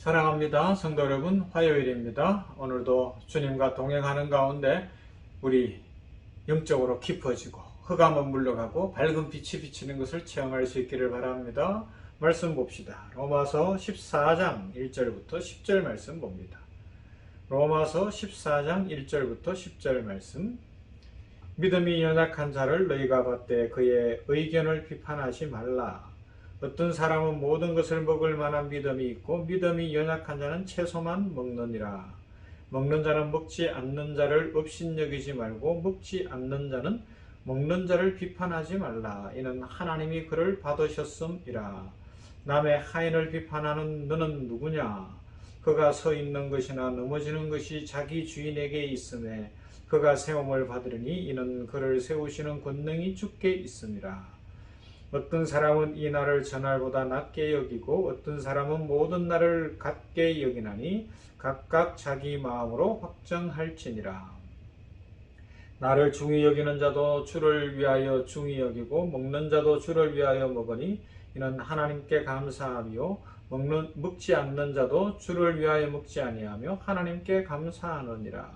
사랑합니다. 성도 여러분, 화요일입니다. 오늘도 주님과 동행하는 가운데 우리 영적으로 깊어지고 흑암은 물러가고 밝은 빛이 비치는 것을 체험할 수 있기를 바랍니다. 말씀 봅시다. 로마서 14장 1절부터 10절 말씀 봅니다. 로마서 14장 1절부터 10절 말씀. 믿음이 연약한 자를 너희가 받되 그의 의견을 비판하지 말라. 어떤 사람은 모든 것을 먹을 만한 믿음이 있고 믿음이 연약한 자는 채소만 먹느니라. 먹는 자는 먹지 않는 자를 업신여기지 말고 먹지 않는 자는 먹는 자를 비판하지 말라. 이는 하나님이 그를 받으셨음이라. 남의 하인을 비판하는 너는 누구냐? 그가 서 있는 것이나 넘어지는 것이 자기 주인에게 있음에 그가 세움을 받으리니 이는 그를 세우시는 권능이 주께 있음이라. 어떤 사람은 이 날을 전날보다 낮게 여기고 어떤 사람은 모든 날을 같게 여기나니 각각 자기 마음으로 확정할지니라. 나를 중히 여기는 자도 주를 위하여 중히 여기고 먹는 자도 주를 위하여 먹으니 이는 하나님께 감사하며 먹지 않는 자도 주를 위하여 먹지 아니하며 하나님께 감사하느니라.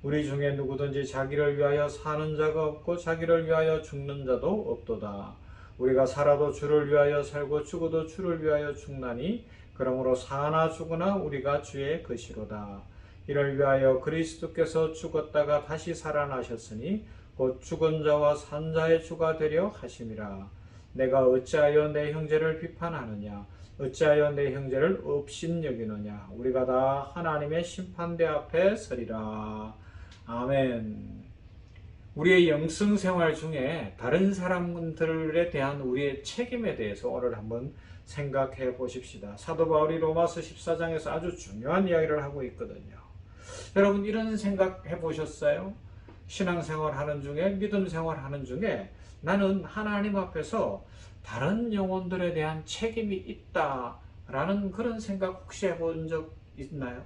우리 중에 누구든지 자기를 위하여 사는 자가 없고 자기를 위하여 죽는 자도 없도다. 우리가 살아도 주를 위하여 살고 죽어도 주를 위하여 죽나니 그러므로 사나 죽으나 우리가 주의 것이로다. 이를 위하여 그리스도께서 죽었다가 다시 살아나셨으니 곧 죽은 자와 산 자의 주가 되려 하심이라. 내가 어찌하여 내 형제를 비판하느냐? 어찌하여 내 형제를 업신여기느냐? 우리가 다 하나님의 심판대 앞에 서리라. 아멘. 우리의 영성 생활 중에 다른 사람들에 대한 우리의 책임에 대해서 오늘 한번 생각해 보십시다. 사도 바울이 로마서 14장에서 아주 중요한 이야기를 하고 있거든요. 여러분 이런 생각 해보셨어요? 신앙생활 하는 중에 믿음 생활 하는 중에 나는 하나님 앞에서 다른 영혼들에 대한 책임이 있다라는 그런 생각 혹시 해본 적 있나요?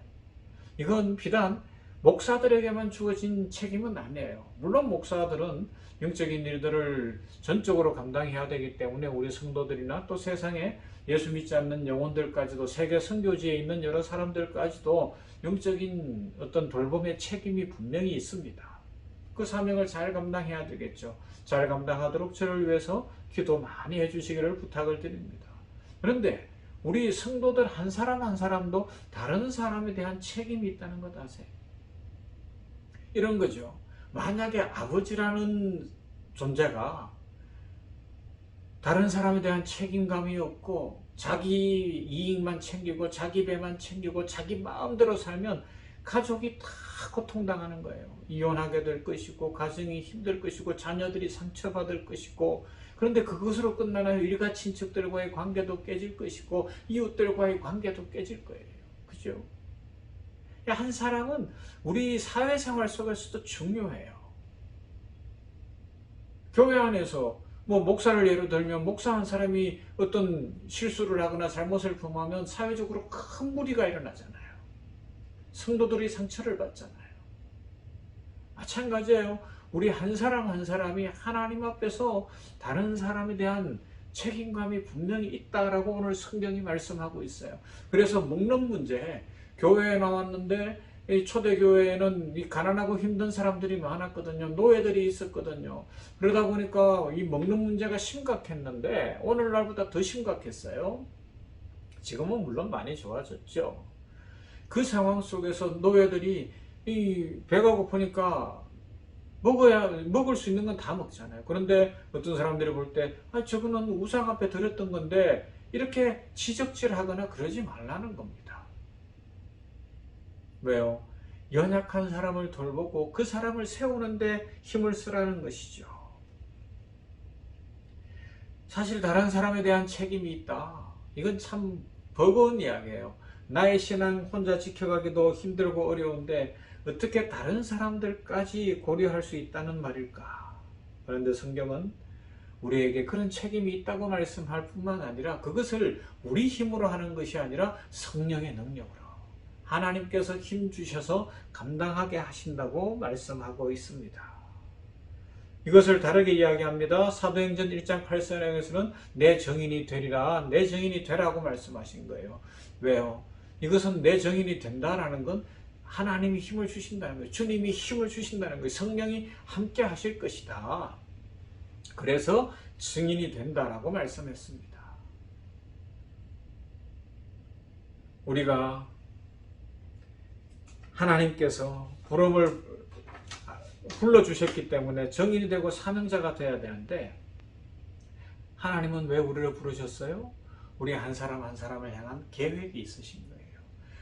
이건 비단 목사들에게만 주어진 책임은 아니에요. 물론 목사들은 영적인 일들을 전적으로 감당해야 되기 때문에 우리 성도들이나 또 세상에 예수 믿지 않는 영혼들까지도 세계 선교지에 있는 여러 사람들까지도 영적인 어떤 돌봄의 책임이 분명히 있습니다. 그 사명을 잘 감당해야 되겠죠. 잘 감당하도록 저를 위해서 기도 많이 해주시기를 부탁을 드립니다. 그런데 우리 성도들 한 사람 한 사람도 다른 사람에 대한 책임이 있다는 것 아세요? 이런 거죠. 만약에 아버지라는 존재가 다른 사람에 대한 책임감이 없고 자기 이익만 챙기고 자기 배만 챙기고 자기 마음대로 살면 가족이 다 고통당하는 거예요. 이혼하게 될 것이고 가정이 힘들 것이고 자녀들이 상처받을 것이고 그런데 그것으로 끝나나요? 일가 친척들과의 관계도 깨질 것이고 이웃들과의 관계도 깨질 거예요. 그죠? 한 사람은 우리 사회생활 속에서도 중요해요. 교회 안에서 목사를 예로 들면 목사 한 사람이 어떤 실수를 하거나 잘못을 범하면 사회적으로 큰 무리가 일어나잖아요. 성도들이 상처를 받잖아요. 마찬가지예요. 우리 한 사람 한 사람이 하나님 앞에서 다른 사람에 대한 책임감이 분명히 있다라고 오늘 성경이 말씀하고 있어요. 그래서 먹는 문제, 교회에 나왔는데 이 초대교회에는 이 가난하고 힘든 사람들이 많았거든요. 노예들이 있었거든요. 그러다 보니까 이 먹는 문제가 심각했는데 오늘날보다 더 심각했어요. 지금은 물론 많이 좋아졌죠. 그 상황 속에서 노예들이 이 배가 고프니까 먹을 수 있는 건 다 먹잖아요. 그런데 어떤 사람들이 볼 때 저거는 우상 앞에 드렸던 건데 이렇게 지적질하거나 그러지 말라는 겁니다. 왜요? 연약한 사람을 돌보고 그 사람을 세우는데 힘을 쓰라는 것이죠. 사실 다른 사람에 대한 책임이 있다. 이건 참 버거운 이야기예요. 나의 신앙 혼자 지켜가기도 힘들고 어려운데 어떻게 다른 사람들까지 고려할 수 있다는 말일까? 그런데 성경은 우리에게 그런 책임이 있다고 말씀할 뿐만 아니라 그것을 우리 힘으로 하는 것이 아니라 성령의 능력으로 하나님께서 힘 주셔서 감당하게 하신다고 말씀하고 있습니다. 이것을 다르게 이야기합니다. 사도행전 1장 8절에서는 내 정인이 되리라, 내 정인이 되라고 말씀하신 거예요. 왜요? 이것은 내 정인이 된다라는 건 하나님이 힘을 주신다는 거예요. 주님이 힘을 주신다는 거예요. 성령이 함께 하실 것이다. 그래서 증인이 된다라고 말씀했습니다. 우리가 하나님께서 부름을 불러주셨기 때문에 정인이 되고 사명자가 되어야 되는데, 하나님은 왜 우리를 부르셨어요? 우리 한 사람 한 사람을 향한 계획이 있으신 거예요.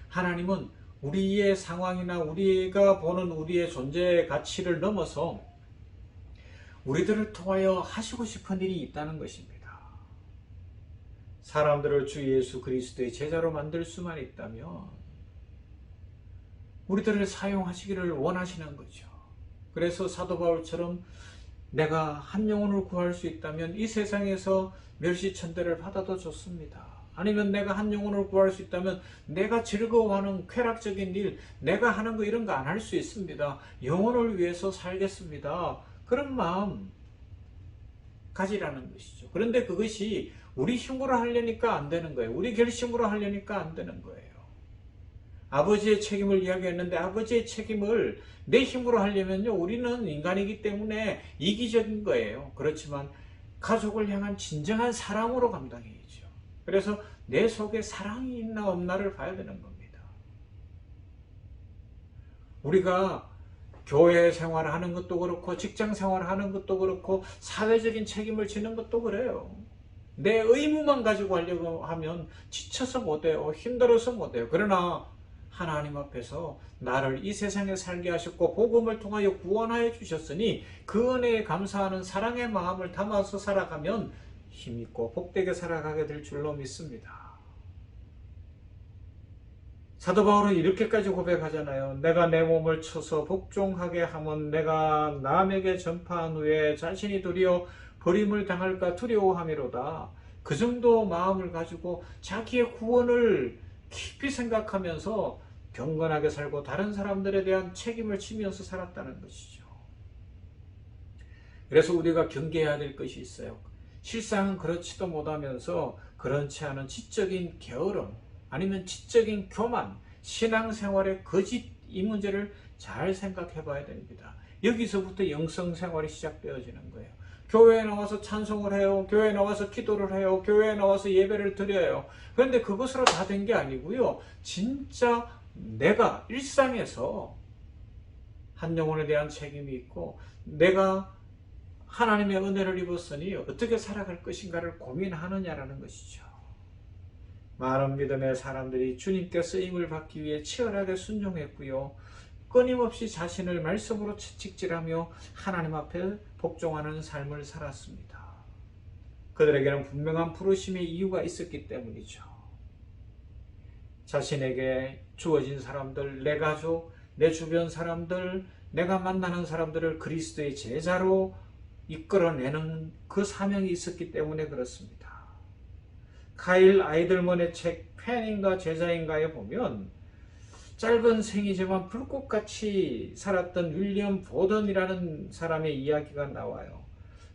하나님은 우리의 상황이나 우리가 보는 우리의 존재의 가치를 넘어서 우리들을 통하여 하시고 싶은 일이 있다는 것입니다. 사람들을 주 예수 그리스도의 제자로 만들 수만 있다면 우리들을 사용하시기를 원하시는 거죠. 그래서 사도 바울처럼 내가 한 영혼을 구할 수 있다면 이 세상에서 멸시천대를 받아도 좋습니다. 아니면 내가 한 영혼을 구할 수 있다면 내가 즐거워하는 쾌락적인 일, 내가 하는 거 이런 거 안 할 수 있습니다. 영혼을 위해서 살겠습니다. 그런 마음 가지라는 것이죠. 그런데 그것이 우리 힘으로 하려니까 안 되는 거예요. 우리 결심으로 하려니까 안 되는 거예요. 아버지의 책임을 이야기했는데 아버지의 책임을 내 힘으로 하려면요, 우리는 인간이기 때문에 이기적인 거예요. 그렇지만 가족을 향한 진정한 사랑으로 감당해야죠. 그래서 내 속에 사랑이 있나 없나를 봐야 되는 겁니다. 우리가 교회 생활을 하는 것도 그렇고 직장 생활을 하는 것도 그렇고 사회적인 책임을 지는 것도 그래요. 내 의무만 가지고 하려고 하면 지쳐서 못해요. 힘들어서 못해요. 그러나 하나님 앞에서 나를 이 세상에 살게 하셨고 복음을 통하여 구원하여 주셨으니 그 은혜에 감사하는 사랑의 마음을 담아서 살아가면 힘있고 복되게 살아가게 될 줄로 믿습니다. 사도 바울은 이렇게까지 고백하잖아요. 내가 내 몸을 쳐서 복종하게 하면 내가 남에게 전파한 후에 자신이 도리어 버림을 당할까 두려워함이로다. 그 정도 마음을 가지고 자기의 구원을 깊이 생각하면서 경건하게 살고 다른 사람들에 대한 책임을 지면서 살았다는 것이죠. 그래서 우리가 경계해야 될 것이 있어요. 실상은 그렇지도 못하면서 그렇지 않은 지적인 게으름, 아니면 지적인 교만, 신앙생활의 거짓, 이 문제를 잘 생각해 봐야 됩니다. 여기서부터 영성생활이 시작되어지는 거예요. 교회에 나와서 찬송을 해요. 교회에 나와서 기도를 해요. 교회에 나와서 예배를 드려요. 그런데 그것으로 다 된 게 아니고요. 진짜 내가 일상에서 한 영혼에 대한 책임이 있고 내가 하나님의 은혜를 입었으니 어떻게 살아갈 것인가를 고민하느냐라는 것이죠. 많은 믿음의 사람들이 주님께 쓰임을 받기 위해 치열하게 순종했고요. 끊임없이 자신을 말씀으로 채찍질하며 하나님 앞에 복종하는 삶을 살았습니다. 그들에게는 분명한 부르심의 이유가 있었기 때문이죠. 자신에게 주어진 사람들, 내 가족, 내 주변 사람들, 내가 만나는 사람들을 그리스도의 제자로 이끌어내는 그 사명이 있었기 때문에 그렇습니다. 카일 아이들먼의 책 팬인가 제자인가에 보면 짧은 생이지만 불꽃같이 살았던 윌리엄 보던이라는 사람의 이야기가 나와요.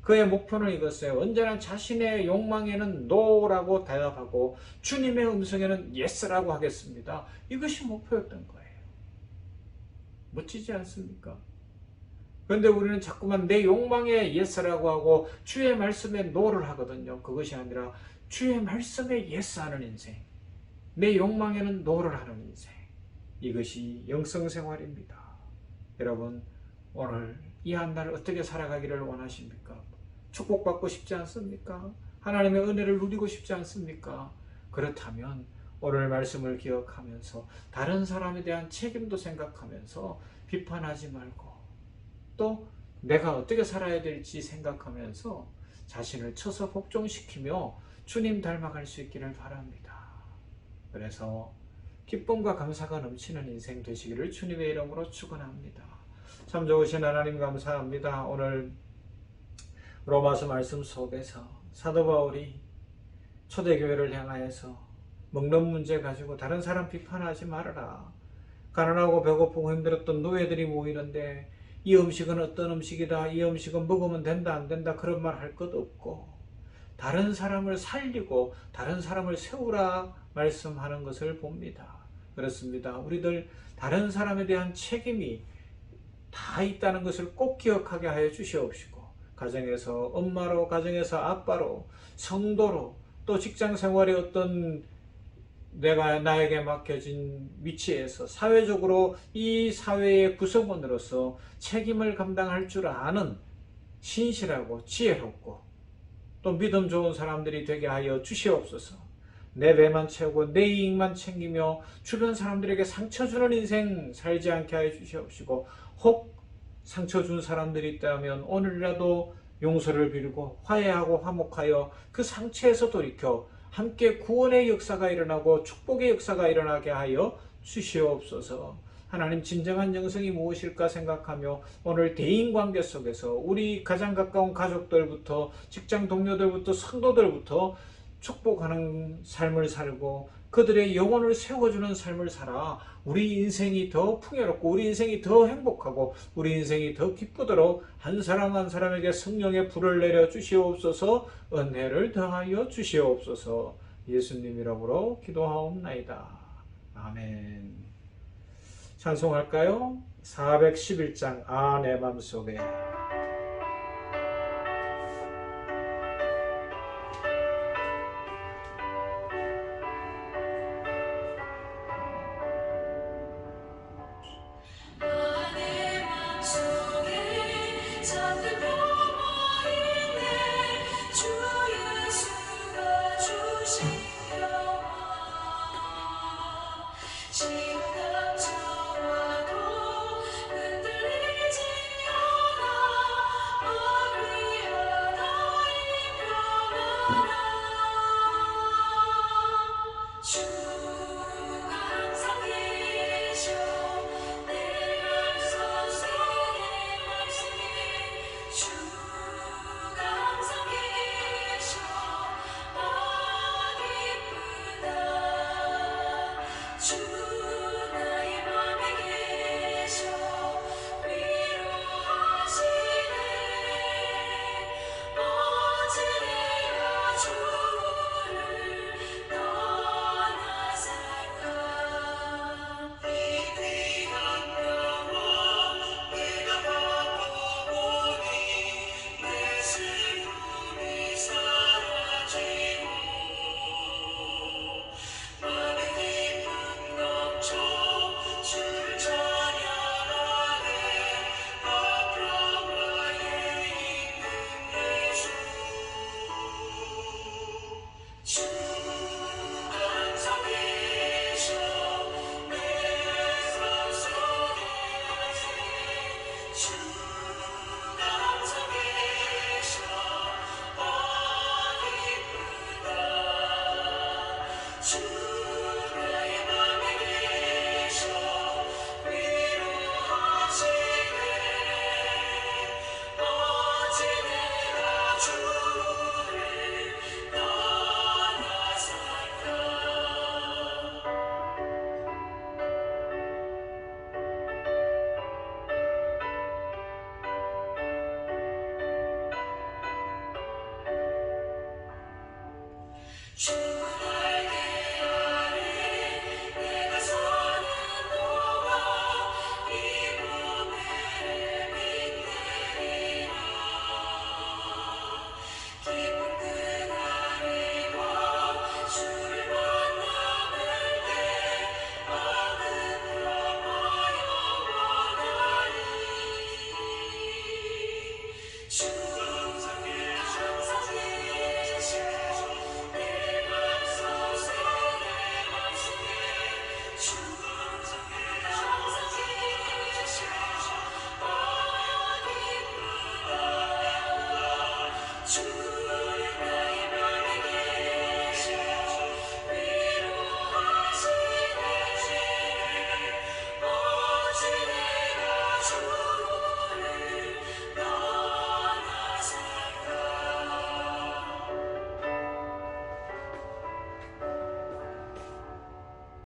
그의 목표는 이것이에요. 언제나 자신의 욕망에는 NO라고 대답하고 주님의 음성에는 YES라고 하겠습니다. 이것이 목표였던 거예요. 멋지지 않습니까? 그런데 우리는 자꾸만 내 욕망에 YES라고 하고 주의 말씀에 NO를 하거든요. 그것이 아니라 주의 말씀에 YES 하는 인생, 내 욕망에는 NO를 하는 인생, 이것이 영성생활입니다. 여러분, 오늘 이 한 달 어떻게 살아가기를 원하십니까? 축복받고 싶지 않습니까? 하나님의 은혜를 누리고 싶지 않습니까? 그렇다면 오늘 말씀을 기억하면서 다른 사람에 대한 책임도 생각하면서 비판하지 말고 또 내가 어떻게 살아야 될지 생각하면서 자신을 쳐서 복종시키며 주님 닮아갈 수 있기를 바랍니다. 그래서 기쁨과 감사가 넘치는 인생 되시기를 주님의 이름으로 축원합니다. 참 좋으신 하나님 감사합니다. 오늘 로마서 말씀 속에서 사도 바울이 초대교회를 향하여서 먹는 문제 가지고 다른 사람 비판하지 말아라. 가난하고 배고프고 힘들었던 노예들이 모이는데 이 음식은 어떤 음식이다, 이 음식은 먹으면 된다 안 된다 그런 말 할 것 없고 다른 사람을 살리고 다른 사람을 세우라 말씀하는 것을 봅니다. 그렇습니다. 우리들 다른 사람에 대한 책임이 다 있다는 것을 꼭 기억하게 하여 주시옵시고, 가정에서 엄마로, 가정에서 아빠로, 성도로, 또 직장 생활의 어떤 내가 나에게 맡겨진 위치에서 사회적으로 이 사회의 구성원으로서 책임을 감당할 줄 아는 신실하고 지혜롭고 또 믿음 좋은 사람들이 되게 하여 주시옵소서. 내 배만 채우고 내 이익만 챙기며 주변 사람들에게 상처 주는 인생 살지 않게 하여 주시옵시고, 혹 상처 준 사람들이 있다면 오늘이라도 용서를 빌고 화해하고 화목하여 그 상처에서 돌이켜 함께 구원의 역사가 일어나고 축복의 역사가 일어나게 하여 주시옵소서. 하나님, 진정한 영성이 무엇일까 생각하며 오늘 대인관계 속에서 우리 가장 가까운 가족들부터 직장 동료들부터 성도들부터 축복하는 삶을 살고 그들의 영혼을 세워주는 삶을 살아 우리 인생이 더 풍요롭고 우리 인생이 더 행복하고 우리 인생이 더 기쁘도록 한 사람 한 사람에게 성령의 불을 내려 주시옵소서. 은혜를 더하여 주시옵소서. 예수님 이름으로 기도하옵나이다. 아멘. 찬송할까요? 411장 아 내 맘속에. 주